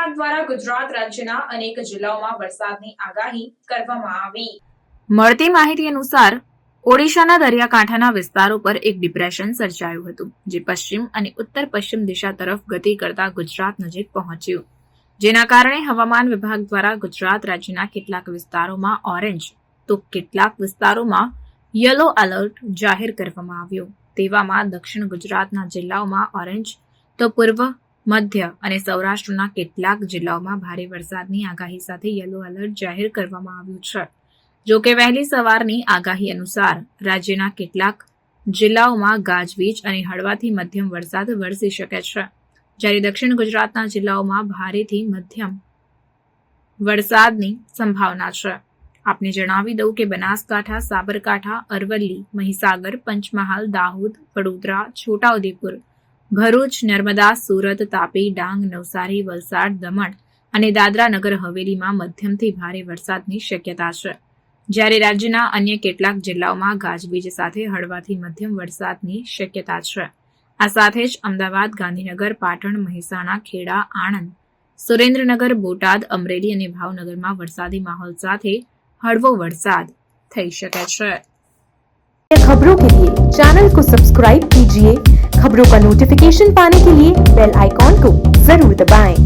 વિભાગ દ્વારા ગુજરાત રાજ્યના અનેક જિલ્લાઓમાં વરસાદની આગાહી કરવામાં આવી। મળતી માહિતી અનુસાર ઓડિશાના દરિયાકાંઠાના વિસ્તારો પર એક ડિપ્રેશન સર્જાયું હતું, જે પશ્ચિમ અને ઉત્તર પશ્ચિમ દિશા તરફ ગતિ કરતા ગુજરાત નજીક પહોંચ્યું, જેના કારણે હવામાન વિભાગ દ્વારા ગુજરાત રાજ્યના કેટલાક વિસ્તારોમાં ઓરેન્જ તો કેટલાક વિસ્તારોમાં યલો એલર્ટ જાહેર કરવામાં આવ્યું। તેવામાં દક્ષિણ ગુજરાતના જિલ્લાઓમાં ઓરેન્જ તો પૂર્વ, મધ્ય અને સૌરાષ્ટ્રના કેટલાક જિલ્લાઓમાં ભારે વરસાદની આગાહી સાથે યલો એલર્ટ જાહેર કરવામાં આવ્યું છે। જો કે વહેલી સવારની આગાહી અનુસાર રાજ્યના કેટલાક જિલ્લાઓમાં ગાજવીજ અને હળવાથી મધ્યમ વરસાદ વરસી શકે છે, જ્યારે દક્ષિણ ગુજરાતના જિલ્લાઓમાં ભારેથી મધ્યમ વરસાદની સંભાવના છે। આપને જણાવી દઉં કે બનાસકાંઠા, સાબરકાંઠા, અરવલ્લી, મહીસાગર, પંચમહાલ, દાહોદ, વડોદરા, છોટાઉદેપુર, ભરૂચ, નર્મદા, સુરત, તાપી, ડાંગ, નવસારી, વલસાડ, દમણ અને દાદરા નગર હવેલીમાં મધ્યમથી ભારે વરસાદની શક્યતા છે, જ્યારે રાજ્યના અન્ય કેટલાક જિલ્લાઓમાં ગાજવીજ સાથે હળવાથી મધ્યમ વરસાદની શક્યતા છે। આ સાથે જ અમદાવાદ, ગાંધીનગર, પાટણ, મહેસાણા, ખેડા, આણંદ, સુરેન્દ્રનગર, બોટાદ, અમરેલી અને ભાવનગરમાં વરસાદી માહોલ સાથે हड़वो वरसाद થઈ શકે છે। खबरों के लिए चैनल को सब्सक्राइब कीजिए। खबरों का नोटिफिकेशन पाने के लिए बेल आइकॉन को जरूर दबाएं।